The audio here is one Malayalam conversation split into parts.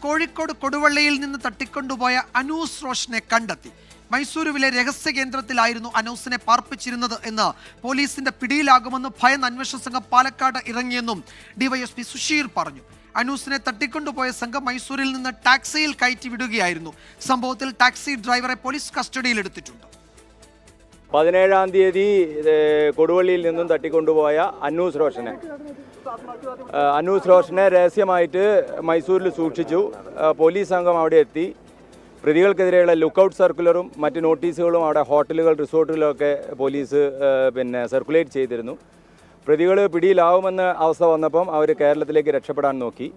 കോഴിക്കോട് കൊടുവള്ളിയിൽ നിന്ന് തട്ടിക്കൊണ്ടുപോയ അനൂസ് റോഷനെ കണ്ടെത്തി. മൈസൂരുവിലെ രഹസ്യ കേന്ദ്രത്തിലായിരുന്നു അനൂസിനെ പാർപ്പിച്ചിരുന്നത് എന്ന് പോലീസിന്റെ പിടിയിലാകുമെന്ന് ഭയന്ന് അന്വേഷണ സംഘം പാലക്കാട് ഇറങ്ങിയെന്നും ഡിവൈഎസ്പി സുഷീർ പറഞ്ഞു. അനൂസിനെ തട്ടിക്കൊണ്ടുപോയ സംഘം മൈസൂരിൽ നിന്ന് ടാക്സിയിൽ കയറ്റി വിടുകയായിരുന്നു. സംഭവത്തിൽ ടാക്സി ഡ്രൈവറെ പോലീസ് കസ്റ്റഡിയിലെടുത്തിട്ടുണ്ട്. 17-ാം തീയതി കൊടുവള്ളിയിൽ നിന്നും തട്ടിക്കൊണ്ടുപോയ അനൂസ് റോഷനെ രഹസ്യമായിട്ട് മൈസൂരിൽ സൂക്ഷിച്ചു. പോലീസ് സംഘം അവിടെ എത്തി. പ്രതികൾക്കെതിരെയുള്ള ലുക്കൌട്ട് സർക്കുലറും മറ്റ് നോട്ടീസുകളും അവിടെ ഹോട്ടലുകൾ, റിസോർട്ടുകളിലൊക്കെ പോലീസ് സർക്കുലേറ്റ് ചെയ്തിരുന്നു. പ്രതികൾ പിടിയിലാവുമെന്ന അവസ്ഥ വന്നപ്പം അവർ കേരളത്തിലേക്ക് രക്ഷപ്പെടാൻ നോക്കി.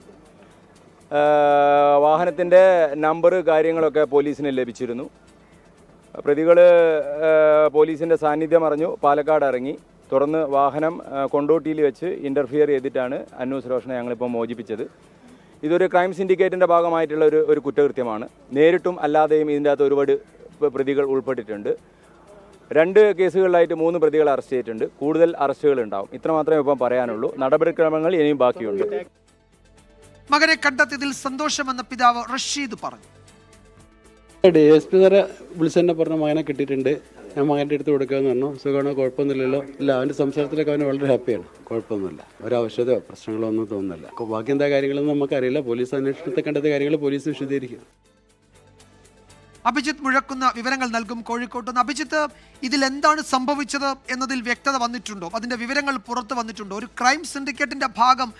വാഹനത്തിൻ്റെ നമ്പർ കാര്യങ്ങളൊക്കെ പോലീസിന് ലഭിച്ചിരുന്നു. പ്രതികൾ പോലീസിൻ്റെ സാന്നിധ്യം അറിഞ്ഞു പാലക്കാട് ഇറങ്ങി. തുടർന്ന് വാഹനം കൊണ്ടോട്ടിയിൽ വെച്ച് ഇൻ്റർഫിയർ ചെയ്തിട്ടാണ് അനൂസ് റോഷനെ ഞങ്ങളിപ്പോൾ മോചിപ്പിച്ചത്. ഇതൊരു ക്രൈം സിൻഡിക്കേറ്റിൻ്റെ ഭാഗമായിട്ടുള്ള ഒരു കുറ്റകൃത്യമാണ്. നേരിട്ടും അല്ലാതെയും ഇതിൻ്റെ അകത്ത് ഒരുപാട് പ്രതികൾ ഉൾപ്പെട്ടിട്ടുണ്ട്. 2 കേസുകളിലായിട്ട് 3 പ്രതികളെ അറസ്റ്റ് ചെയ്തിട്ടുണ്ട്. കൂടുതൽ അറസ്റ്റുകൾ ഉണ്ടാവും. ഇത്ര മാത്രമേ ഇപ്പം പറയാനുള്ളൂ. നടപടിക്രമങ്ങൾ ഇനിയും ബാക്കിയുണ്ട്. മകനെ കണ്ടെത്തിയതിൽ സന്തോഷമെന്ന പിതാവ് റഷീദ് പറഞ്ഞു. DSP സാറെ വിളിച്ചെന്നെ പറഞ്ഞ മകനെ കിട്ടിയിട്ടുണ്ട്, ഞാൻ മകൻ്റെ അടുത്ത് കൊടുക്കാമെന്ന് പറഞ്ഞു. സുഖമാണോ, കുഴപ്പമൊന്നുമില്ലല്ലോ. ഇല്ല, അവൻ്റെ സംസാരത്തിലൊക്കെ അവന് വളരെ ഹാപ്പിയാണ്, കുഴപ്പമൊന്നുമില്ല, ഒരാവശ്യതയോ പ്രശ്നങ്ങളോ ഒന്നും തോന്നുന്നില്ല. ബാക്കി എന്താ കാര്യങ്ങളൊന്നും നമുക്കറിയില്ല. പോലീസ് അന്വേഷണത്തെ കണ്ടെത്തിയ കാര്യങ്ങൾ പോലീസ് വിശദീകരിക്കും. അഭിജിത്ത് മുഴക്കുന്ന വിവരങ്ങൾ നൽകും കോഴിക്കോട്ട് നിന്ന്. അഭിജിത്ത്, ഇതിൽ എന്താണ് സംഭവിച്ചത് എന്നതിൽ വ്യക്തത വന്നിട്ടുണ്ടോ? അതിന്റെ വിവരങ്ങൾ പുറത്തു വന്നിട്ടുണ്ടോ? ഒരു ക്രൈം സിൻഡിക്കേറ്റിന്റെ ഭാഗം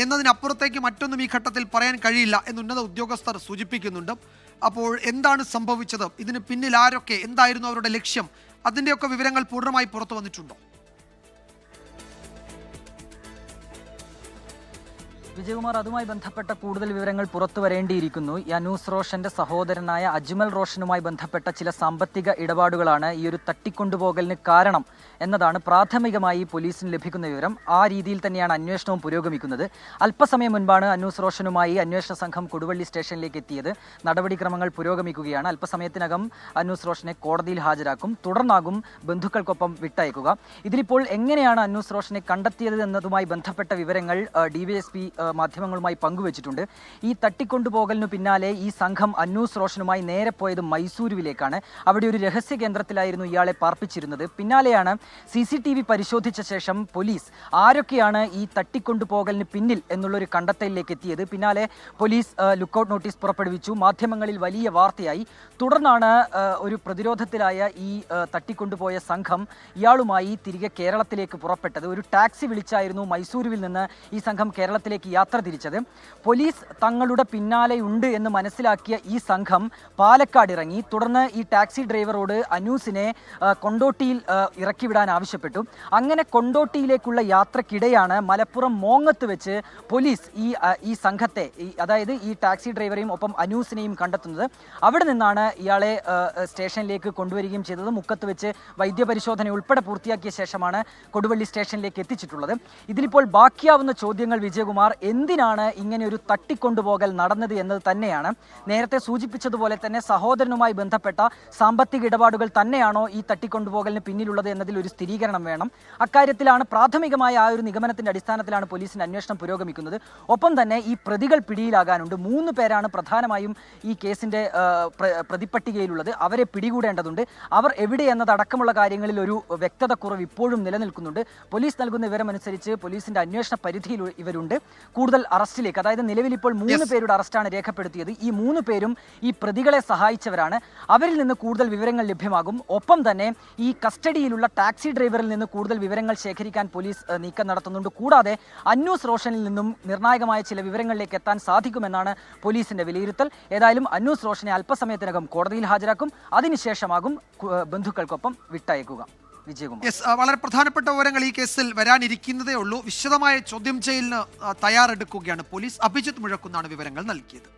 എന്നതിനപ്പുറത്തേക്ക് മറ്റൊന്നും ഈ ഘട്ടത്തിൽ പറയാൻ കഴിയില്ല എന്ന് ഉന്നത ഉദ്യോഗസ്ഥർ സൂചിപ്പിക്കുന്നുണ്ട്. അപ്പോൾ എന്താണ് സംഭവിച്ചത്? ഇതിന് പിന്നിൽ ആരൊക്കെ, എന്തായിരുന്നു അവരുടെ ലക്ഷ്യം? അതിൻ്റെയൊക്കെ വിവരങ്ങൾ പൂർണ്ണമായി പുറത്തു വന്നിട്ടുണ്ടോ? വിജയകുമാർ, അതുമായി ബന്ധപ്പെട്ട കൂടുതൽ വിവരങ്ങൾ പുറത്തു വരേണ്ടിയിരിക്കുന്നു. ഈ അനൂസ് റോഷന്റെ സഹോദരനായ അജ്മൽ റോഷനുമായി ബന്ധപ്പെട്ട ചില സാമ്പത്തിക ഇടപാടുകളാണ് ഈ ഒരു തട്ടിക്കൊണ്ടുപോകലിന് കാരണം എന്നതാണ് പ്രാഥമികമായി പോലീസിന് ലഭിക്കുന്ന വിവരം. ആ രീതിയിൽ തന്നെയാണ് അന്വേഷണവും പുരോഗമിക്കുന്നത്. അല്പസമയം മുൻപാണ് അനൂസ് റോഷനുമായി അന്വേഷണ സംഘം കൊടുവള്ളി സ്റ്റേഷനിലേക്ക് എത്തിയത്. നടപടിക്രമങ്ങൾ പുരോഗമിക്കുകയാണ്. അല്പസമയത്തിനകം അനൂസ് റോഷനെ കോടതിയിൽ ഹാജരാക്കും. തുടർന്നാകും ബന്ധുക്കൾക്കൊപ്പം വിട്ടയക്കുക. ഇതിലിപ്പോൾ എങ്ങനെയാണ് അനൂസ് റോഷനെ കണ്ടെത്തിയത് എന്നതുമായി ബന്ധപ്പെട്ട വിവരങ്ങൾ ഡിവൈഎസ്പി മാധ്യമങ്ങളുമായി പങ്കുവച്ചിട്ടുണ്ട്. ഈ തട്ടിക്കൊണ്ടുപോകലിനു പിന്നാലെ ഈ സംഘം അനൂസ് റോഷനുമായി നേരെ പോയത് മൈസൂരുവിലേക്കാണ്. അവിടെ ഒരു രഹസ്യ കേന്ദ്രത്തിലായിരുന്നു ഇയാളെ പാർപ്പിച്ചിരുന്നത്. പിന്നാലെയാണ് CCTV പരിശോധിച്ച ശേഷം പോലീസ് ആരൊക്കെയാണ് ഈ തട്ടിക്കൊണ്ടുപോകലിന് പിന്നിൽ എന്നുള്ളൊരു കണ്ടെത്തലിലേക്ക് എത്തിയത്. പിന്നാലെ പോലീസ് ലുക്കൌട്ട് നോട്ടീസ് പുറപ്പെടുവിച്ചു. മാധ്യമങ്ങളിൽ വലിയ വാർത്തയായി. തുടർന്നാണ് ഒരു പ്രതിരോധത്തിലായ ഈ തട്ടിക്കൊണ്ടുപോയ സംഘം ഇയാളുമായി തിരികെ കേരളത്തിലേക്ക് പുറപ്പെട്ടത്. ഒരു ടാക്സി വിളിച്ചായിരുന്നു മൈസൂരുവിൽ നിന്ന് ഈ സംഘം കേരളത്തിലേക്ക് യാത്ര തിരിച്ചത്. പോലീസ് തങ്ങളുടെ പിന്നാലെയുണ്ട് എന്ന് മനസ്സിലാക്കിയ ഈ സംഘം പാലക്കാട് ഇറങ്ങി. തുടർന്ന് ഈ ടാക്സി ഡ്രൈവറോട് അനൂസിനെ കൊണ്ടോട്ടിയിൽ ഇറക്കിവിടാൻ ആവശ്യപ്പെട്ടു. അങ്ങനെ കൊണ്ടോട്ടിയിലേക്കുള്ള യാത്രക്കിടെയാണ് മലപ്പുറം മോങ്ങത്ത് വെച്ച് പോലീസ് ഈ സംഘത്തെ, അതായത് ഈ ടാക്സി ഡ്രൈവറെയും ഒപ്പം അനൂസിനെയും കണ്ടെത്തുന്നത്. അവിടെ നിന്നാണ് ഇയാളെ സ്റ്റേഷനിലേക്ക് കൊണ്ടുവരികയും ചെയ്തത്. മുക്കത്ത് വെച്ച് വൈദ്യപരിശോധന ഉൾപ്പെടെ പൂർത്തിയാക്കിയ ശേഷമാണ് കൊടുവള്ളി സ്റ്റേഷനിലേക്ക് എത്തിച്ചിട്ടുള്ളത്. ഇതിലിപ്പോൾ ബാക്കിയാവുന്ന ചോദ്യങ്ങൾ വിജയകുമാർ, എന്തിനാണ് ഇങ്ങനെ ഒരു തട്ടിക്കൊണ്ടുപോകൽ നടന്നത് എന്നത് തന്നെയാണ്. നേരത്തെ സൂചിപ്പിച്ചതുപോലെ തന്നെ സഹോദരനുമായി ബന്ധപ്പെട്ട സാമ്പത്തിക ഇടപാടുകൾ തന്നെയാണോ ഈ തട്ടിക്കൊണ്ടുപോകലിന് പിന്നിലുള്ളത് എന്നതിൽ ഒരു സ്ഥിരീകരണം വേണം. അക്കാര്യത്തിലാണ് പ്രാഥമികമായ ആ ഒരു നിഗമനത്തിന്റെ അടിസ്ഥാനത്തിലാണ് പോലീസിന്റെ അന്വേഷണം പുരോഗമിക്കുന്നത്. ഒപ്പം തന്നെ ഈ പ്രതികൾ പിടിയിലാകാനുണ്ട്. 3 പേരാണ് പ്രധാനമായും ഈ കേസിന്റെ പ്രതിപ്പട്ടികയിലുള്ളത്. അവരെ പിടികൂടേണ്ടതുണ്ട്. അവർ എവിടെ എന്നതടക്കമുള്ള കാര്യങ്ങളിൽ ഒരു വ്യക്തത കുറവ് ഇപ്പോഴും നിലനിൽക്കുന്നുണ്ട്. പോലീസ് നൽകുന്ന വിവരമനുസരിച്ച് പോലീസിന്റെ അന്വേഷണ പരിധിയിൽ ഇവരുണ്ട്. കൂടുതൽ അറസ്റ്റിലേക്ക്, അതായത് നിലവിൽ ഇപ്പോൾ 3 പേരുടെ അറസ്റ്റാണ് രേഖപ്പെടുത്തിയത്. ഈ 3 പേരും ഈ പ്രതികളെ സഹായിച്ചവരാണ്. അവരിൽ നിന്ന് കൂടുതൽ വിവരങ്ങൾ ലഭ്യമാകും. ഒപ്പം തന്നെ ഈ കസ്റ്റഡിയിലുള്ള ടാക്സി ഡ്രൈവറിൽ നിന്ന് കൂടുതൽ വിവരങ്ങൾ ശേഖരിക്കാൻ പോലീസ് നീക്കം നടത്തുന്നുണ്ട്. കൂടാതെ അനൂസ് റോഷനിൽ നിന്നും നിർണായകമായ ചില വിവരങ്ങളിലേക്ക് എത്താൻ സാധിക്കുമെന്നാണ് പോലീസിന്റെ വിലയിരുത്തൽ. ഏതായാലും അനൂസ് റോഷനെ അല്പസമയത്തിനകം കോടതിയിൽ ഹാജരാക്കും. അതിനുശേഷമാകും ബന്ധുക്കൾക്കൊപ്പം വിട്ടയക്കുക. വളരെ പ്രധാനപ്പെട്ട വിവരങ്ങൾ ഈ കേസിൽ വരാനിരിക്കുന്നതേ ഉള്ളൂ. വിശദമായ ചോദ്യം ചെയ്യലിന് തയ്യാറെടുക്കുകയാണ് പോലീസ്. അഭിജിത്ത് മുഴക്കുന്നാണ് വിവരങ്ങൾ നൽകിയത്.